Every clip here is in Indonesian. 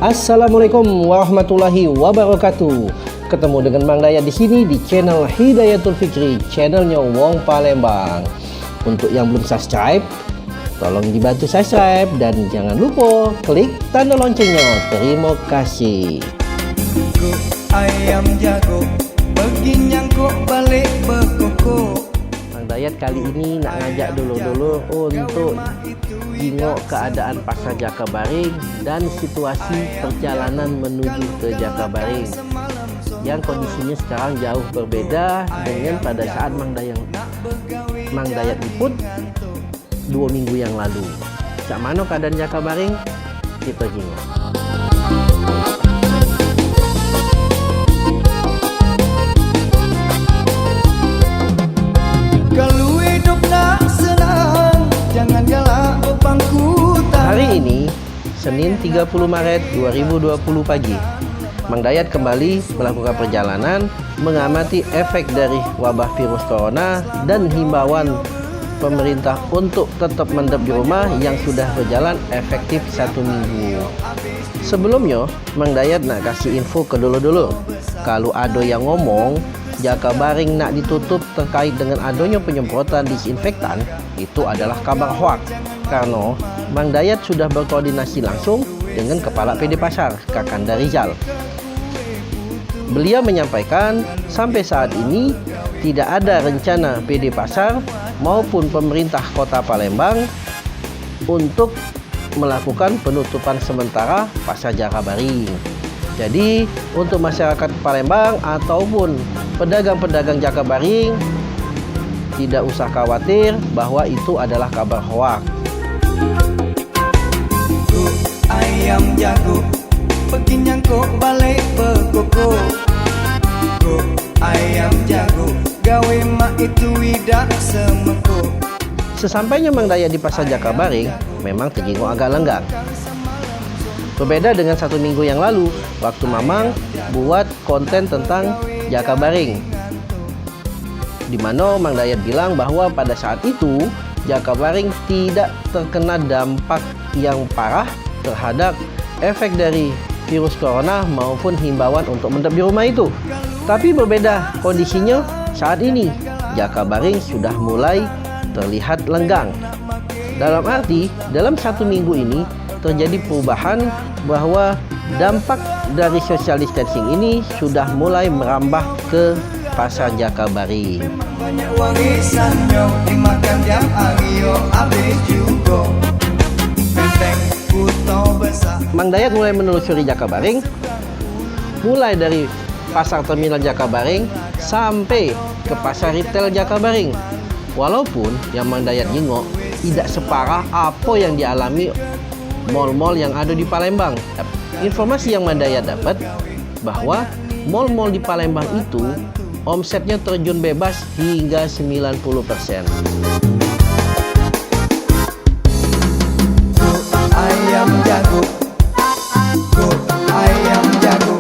Assalamualaikum warahmatullahi wabarakatuh. Ketemu dengan Mang Dayat di sini di channel Hidayatul Fikri, channelnya Wong Palembang. Untuk yang belum subscribe, tolong dibantu subscribe dan jangan lupa klik tanda loncengnya. Terima kasih. Ayam jago pergi nyangkuk balik berkokok. Mang Dayat kali ini nak ngajak dulu untuk tengok keadaan pasar Jakabaring dan situasi perjalanan menuju ke Jakabaring yang kondisinya sekarang jauh berbeda dengan pada saat Mang Dayat liput 2 minggu yang lalu. Cak mana keadaan Jakabaring? Kita tengok. Kalau hidup nak senang, jangan galak bangku. Hari ini, Senin 30 Maret 2020 pagi, Mang Dayat kembali melakukan perjalanan mengamati efek dari wabah virus corona dan himbauan pemerintah untuk tetap mendap di rumah yang sudah berjalan efektif 1 minggu. Sebelumnya, Mang Dayat nak kasih info ke dulu. Kalau ada yang ngomong Jakabaring nak ditutup terkait dengan adanya penyemprotan disinfektan, itu adalah kabar hoak. Karena Mang Dayat sudah berkoordinasi langsung dengan Kepala PD Pasar, Kakanda Rizal. Beliau menyampaikan sampai saat ini tidak ada rencana PD Pasar maupun pemerintah Kota Palembang untuk melakukan penutupan sementara Pasar Jakabaring. Jadi untuk masyarakat Palembang ataupun pedagang-pedagang Jakabaring tidak usah khawatir bahwa itu adalah kabar hoak. Ayam jago pergi nyangkuk balik berkokok. Ayam jago gawe mak itu tidak semekuk. Sesampainya Mang Dayat di pasar Jakabaring memang terjenguk agak lenggang. Berbeda dengan 1 minggu yang lalu, waktu Mamang buat konten tentang Jakabaring, di mana Mang Dayat bilang bahwa pada saat itu Jakabaring tidak terkena dampak yang parah terhadap efek dari virus corona maupun himbauan untuk mendap di rumah itu. Tapi berbeda kondisinya saat ini, Jakabaring sudah mulai terlihat lenggang. Dalam arti, dalam 1 minggu ini terjadi perubahan bahwa dampak dari social distancing ini sudah mulai merambah ke pasar Jakabaring. Banyak wangisannya dimakan jam agio habis juga. Benteng kuto besar. Mang Dayat mulai menelusuri Jakabaring, mulai dari pasar terminal Jakabaring sampai ke pasar retail Jakabaring. Walaupun yang Mang Dayat jengok tidak separah apa yang dialami mal-mal yang ada di Palembang. Informasi yang Mang Dayat dapat bahwa mal-mal di Palembang itu omsetnya terjun bebas hingga 90%. Ayam jago, ayam jago.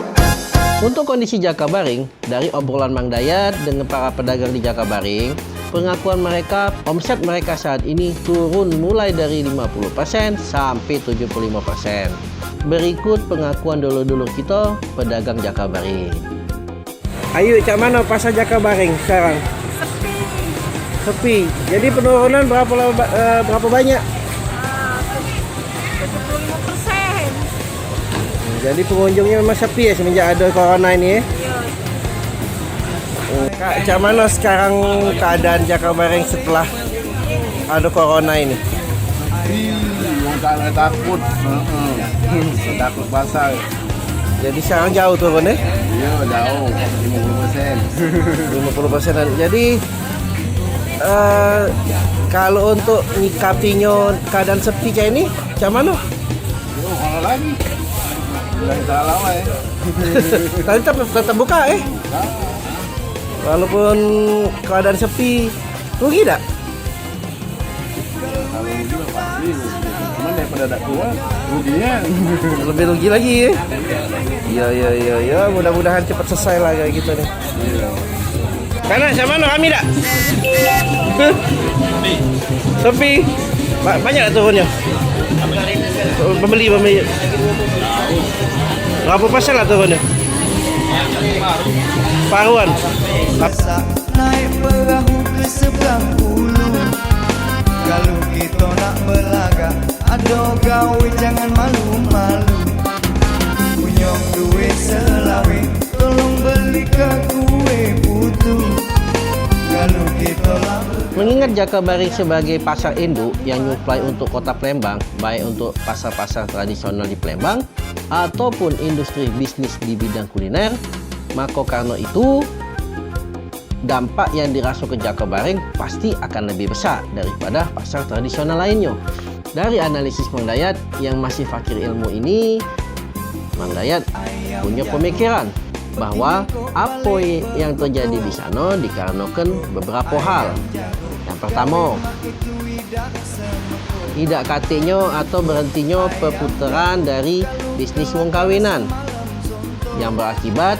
Untuk kondisi Jakabaring, dari obrolan Mang Dayat dengan para pedagang di Jakabaring, pengakuan mereka, omset mereka saat ini turun mulai dari 50% sampai 75%. Berikut pengakuan dulu-dulu kita, pedagang Jakabaring. Ayo, cak mana pasar Jakabaring sekarang? Sepi. Jadi penurunan berapa banyak? 75%. Jadi pengunjungnya memang sepi ya semenjak ada corona ini ya? Kak, cak mana sekarang keadaan Jakabaring setelah ada corona ini? Orang takut, takut pasar. Jadi sekarang jauh turun ya? Iya jauh, 50%. 50%. Jadi kalau untuk nyikapinya keadaan sepi kayak ini, cak mana? Yo, mana lagi? Udah kita lama ya. Tapi tetap buka walaupun keadaan sepi, rugi tak? Kalau rugi pasti, cuman daripada tak keluar, ruginya. Lebih rugi lagi ya? Iya, mudah-mudahan cepat selesai lah kayak gitu nih. Karena sama mana kami tak? Sepi. Banyak tak turunnya? Pembeli. Berapa pasang atau mana? Paruan. Masa naik perahu ke seberang ulu. Kalau kita nak berlaga, aduh gawe jangan malu-malu. Punya duit selawe, tolong beli ke kue putu. Kalau kita lah Mengingat Jakabaring sebagai pasar induk yang nyuplai untuk kota Palembang, baik untuk pasar-pasar tradisional di Palembang ataupun industri bisnis di bidang kuliner, maka karena itu dampak yang dirasuk ke Jakabaring pasti akan lebih besar daripada pasar tradisional lainnya. Dari analisis Mang Dayat yang masih fakir ilmu ini, Mang Dayat punya pemikiran bahwa apa yang terjadi di sana dikarenakan beberapa hal. Yang pertama, tidak katiknya atau berhentinya perputaran dari bisnis wong kawinan yang berakibat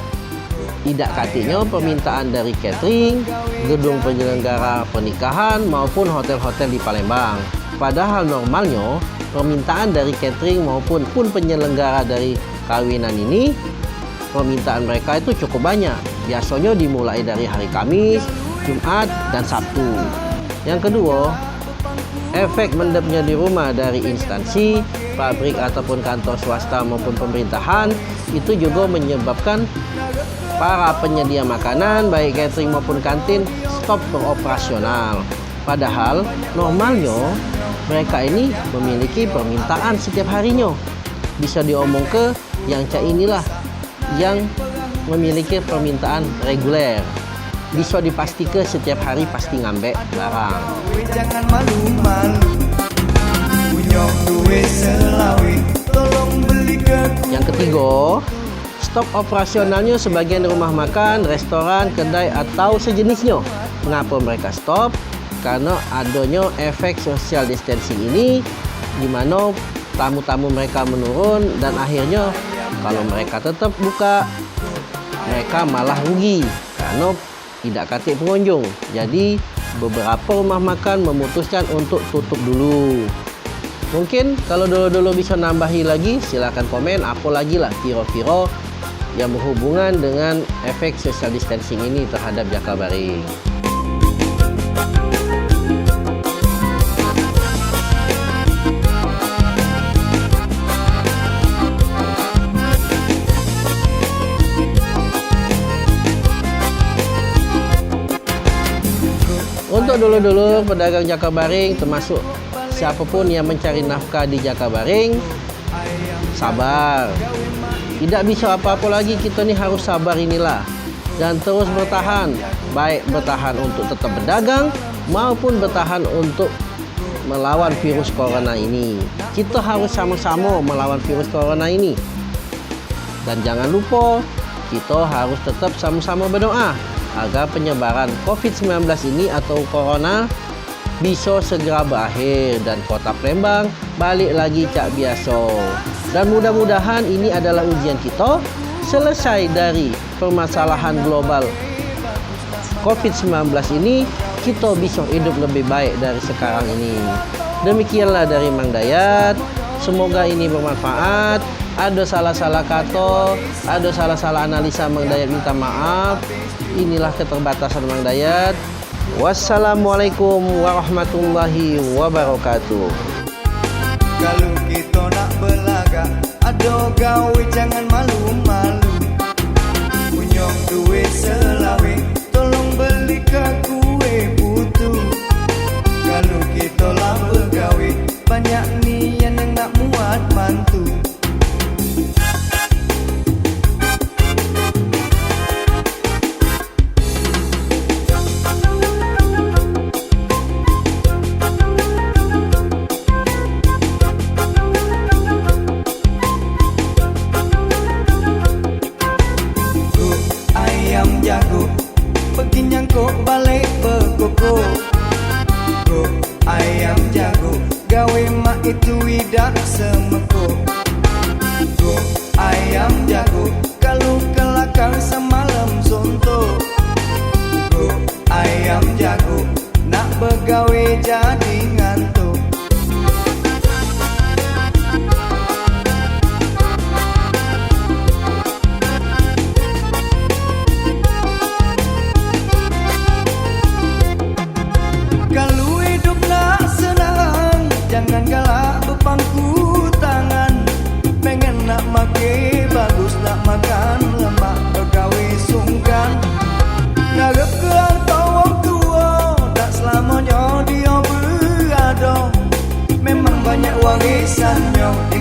tidak katiknya permintaan dari catering, gedung penyelenggara pernikahan maupun hotel-hotel di Palembang. Padahal normalnya permintaan dari catering maupun penyelenggara dari kawinan ini, permintaan mereka itu cukup banyak. Biasanya dimulai dari hari Kamis, Jumat, dan Sabtu. Yang kedua, efek mendapnya di rumah dari instansi, pabrik ataupun kantor swasta maupun pemerintahan itu juga menyebabkan para penyedia makanan baik catering maupun kantin stop beroperasional. Padahal normalnya mereka ini memiliki permintaan setiap harinya. Bisa diomong ke yang cak inilah yang memiliki permintaan reguler. Bisa dipastikan setiap hari pasti ngambek barang. jangan malu-malu. Punya duit selawe, tolong beli ke Yang ketiga, stop operasionalnya sebagian rumah makan, restoran, kedai atau sejenisnya. Mengapa mereka stop? Karena adanya efek social distancing ini di mana tamu-tamu mereka menurun dan akhirnya kalau mereka tetap buka mereka malah rugi karena tidak katik pengunjung. Jadi beberapa rumah makan memutuskan untuk tutup dulu. Mungkin kalau dulu-dulu bisa nambahi lagi, silakan komen apa lagi lah kira-kira yang berhubungan dengan efek social distancing ini terhadap Jakabaring. Untuk dulu-dulu pedagang Jakabaring termasuk siapapun yang mencari nafkah di Jakabaring, sabar. Tidak bisa apa-apa lagi, kita ni harus sabar inilah dan terus bertahan, baik bertahan untuk tetap berdagang maupun bertahan untuk melawan virus corona ini. Kita harus sama-sama melawan virus corona ini. Dan jangan lupa kita harus tetap sama-sama berdoa agar penyebaran COVID-19 ini atau corona bisa segera berakhir dan kota Palembang balik lagi cak biasa. Dan mudah-mudahan ini adalah ujian kita selesai dari permasalahan global COVID-19 ini, kita bisa hidup lebih baik dari sekarang ini. Demikianlah dari Mang Dayat. Semoga ini bermanfaat. Ada salah-salah kata, ada salah-salah analisa, Mang Dayat minta maaf. Inilah keterbatasan Mang Dayat. Wassalamualaikum warahmatullahi wabarakatuh. Kalau kita nak belaga, aduh gawe jangan malu-malu. Punya duit selawe, tolong beli ke kue putu. Kalau kita lah bergawe, banyak nian yang nak muat mantu. pisan nyong